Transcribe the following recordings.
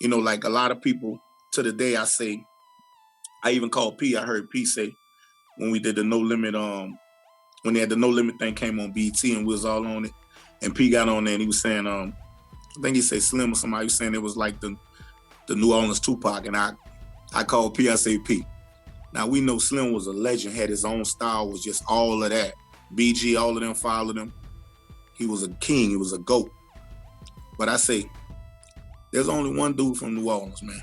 You know, like a lot of people to the day, I even called P. I heard P say when we did the No Limit, when they had the No Limit thing came on BT and we was all on it, and P got on there and he was saying, I think he said Slim or somebody was saying it was like the New Orleans Tupac, and I called P. I say, P, now we know Slim was a legend, had his own style, was just all of that. BG, all of them followed him. He was a king, he was a GOAT. But I say, there's only one dude from New Orleans, man,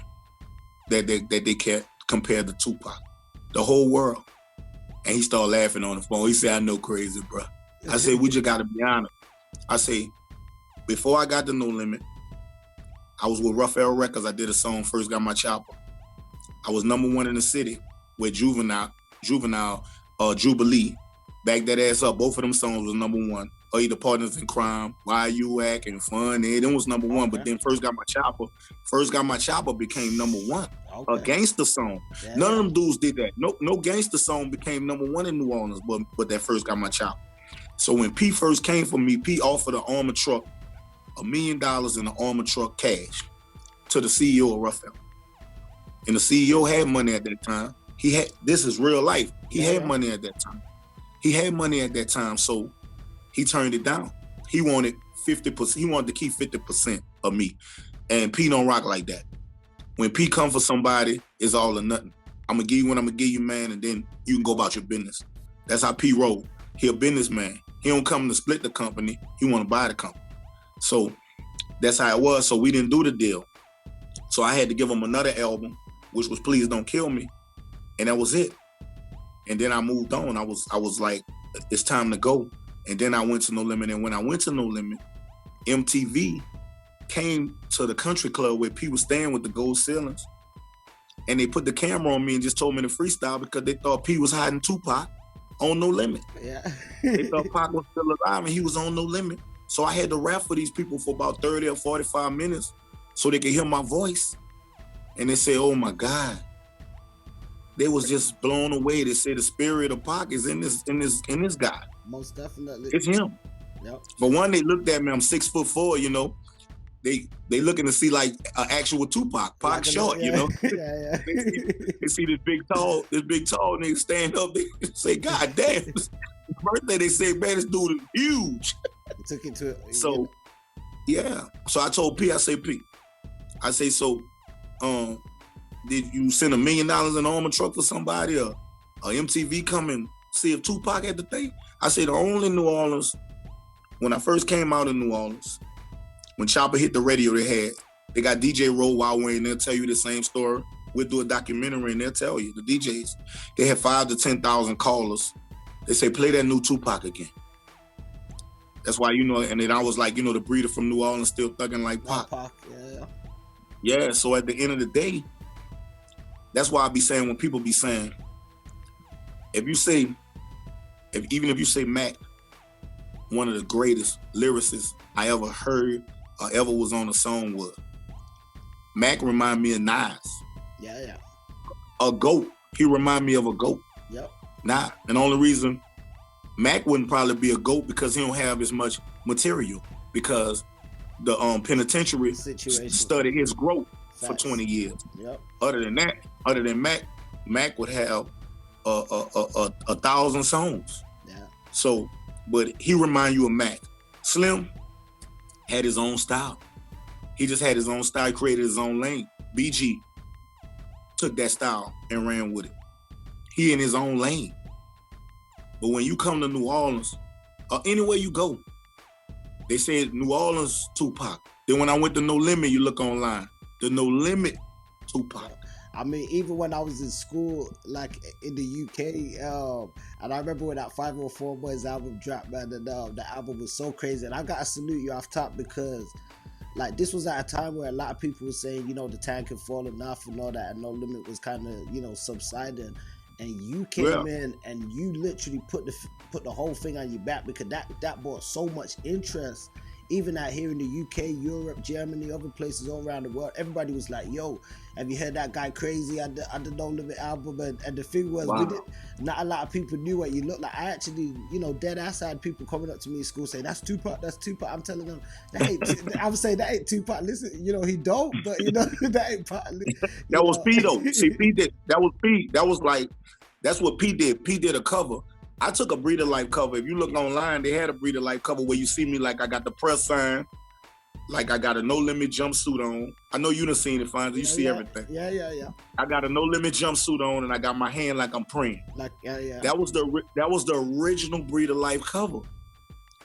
that they can't compare to Tupac. The whole world. And he started laughing on the phone. He said, I know, Krazy, bro. I said, we just gotta be honest. I say, before I got to No Limit, I was with Rough-L Records. I did a song, First Got My Chopper. I was #1 in the city with Juvenile, Jubilee. Back that ass up. Both of them songs was #1. Or either Partners in Crime, Why You Acting Fun. Them was #1. Okay. But then First Got My Chopper became #1. Okay. A gangster song. Yeah. None of them dudes did that. No gangster song became #1 in New Orleans, but that First Got My Chopper. So when P first came for me, P offered an armored truck, $1 million in an armored truck cash to the CEO of Rough-L. And the CEO had money at that time. This is real life. He had money at that time. So he turned it down. He wanted 50%. He wanted to keep 50% of me. And P don't rock like that. When P come for somebody, it's all or nothing. I'm gonna give you what I'm gonna give you, man, and then you can go about your business. That's how P roll. He a businessman. He don't come to split the company. He want to buy the company. So that's how it was. So we didn't do the deal. So I had to give him another album, which was Please Don't Kill Me, and that was it. And then I moved on. I was like, it's time to go. And then I went to No Limit. And when I went to No Limit, MTV came to the country club where P was staying with the gold ceilings. And they put the camera on me and just told me to freestyle because they thought P was hiding Tupac on No Limit. Yeah. They thought Pac was still alive and he was on No Limit. So I had to rap for these people for about 30 or 45 minutes so they could hear my voice. And they say, oh my God. They was just blown away. They said the spirit of Pac is in this guy. Most definitely. It's him. Yep. But one, they looked at me, I'm 6'4", you know. They looking to see like an actual Tupac, Pac short, you know. Yeah. They see this big tall nigga stand up. They say, God damn. His birthday, they say, man, this dude is huge. Took it to it. So, yeah. So I told P, I say, P. I say, so, did you send $1 million in an armored truck for somebody or MTV come and see if Tupac had the thing? I say, the only New Orleans, when I first came out in New Orleans, when Chopper hit the radio, they got DJ Roll Wild Wayne, they'll tell you the same story. We'll do a documentary and they'll tell you, the DJs, they had 5,000 to 10,000 callers. They say, play that new Tupac again. That's why, you know, and then I was like, you know, the breeder from New Orleans still thugging like Pac. Yeah. Yeah, so at the end of the day, that's why I be saying, when people be saying, even if you say Mac, one of the greatest lyricists I ever heard or ever was on a song with, Mac remind me of Nas. Yeah. A GOAT. He remind me of a GOAT. Yep. Nah, and the only reason Mac wouldn't probably be a GOAT because he don't have as much material, because the penitentiary studied his growth for 20 years. Yep. Other than Mac would have 1,000 songs. Yeah. So, but he remind you of Mac. Slim had his own style. He just had his own style, created his own lane. BG took that style and ran with it. He in his own lane. But when you come to New Orleans, or anywhere you go, they say New Orleans Tupac. Then when I went to No Limit, you look online, the No Limit Tupac. I mean, even when I was in school, like in the UK, and I remember when that 504 Boys album dropped, man, and the album was so crazy. And I gotta salute you off top because, like, this was at a time where a lot of people were saying, you know, the tank had fallen off and all that, and No Limit was kind of, you know, subsiding. And you came in and you literally put the whole thing on your back, because that brought so much interest even out here in the UK, Europe, Germany, other places all around the world, everybody was like, yo, have you heard that guy Krazy at the No Limit album? And the thing was, not a lot of people knew what you looked like. I actually, you know, dead ass had people coming up to me in school saying, that's Tupac, that's Tupac. I'm telling them, that ain't, I'm saying that ain't Tupac. Listen, you know, he dope, but you know, that ain't Pac. That was P though. See, P did, that was P. That was like, that's what P did. P did a cover. I took a Breathe Life cover. If you look online, they had a Breathe Life cover where you see me like I got the press sign, like I got a No Limit jumpsuit on. I know you done seen it, Fonzie. You see everything. Yeah. I got a No Limit jumpsuit on, and I got my hand like I'm praying. Like yeah. That was the original Breathe Life cover.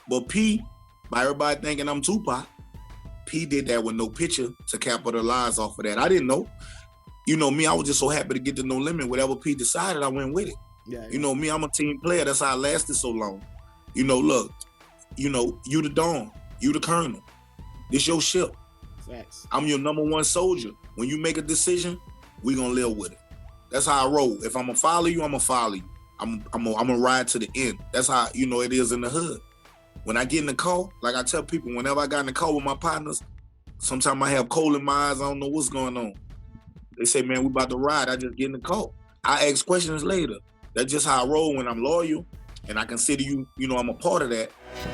But P, by everybody thinking I'm Tupac, P did that with no picture to capitalize off of that. I didn't know. You know me, I was just so happy to get to No Limit. Whatever P decided, I went with it. Yeah. You know me, I'm a team player. That's how I lasted so long. You know, look, you know, you the Dawn, you the Colonel. This your ship. Facts. I'm your #1 soldier. When you make a decision, we gonna live with it. That's how I roll. If I'm gonna follow you, I'm gonna follow you. I'm gonna ride to the end. That's how, you know, it is in the hood. When I get in the car, like I tell people, whenever I got in the car with my partners, sometimes I have coal in my eyes. I don't know what's going on. They say, man, we about to ride. I just get in the car. I ask questions later. That's just how I roll when I'm loyal, and I consider you, you know, I'm a part of that.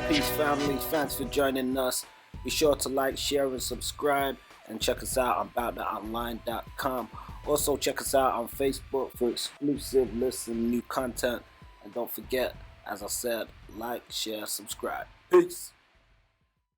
Peace, family. Thanks for joining us. Be sure to like, share, and subscribe, and check us out on abouttheonline.com. Also, check us out on Facebook for exclusive lists and new content. And don't forget, as I said, like, share, subscribe. Peace.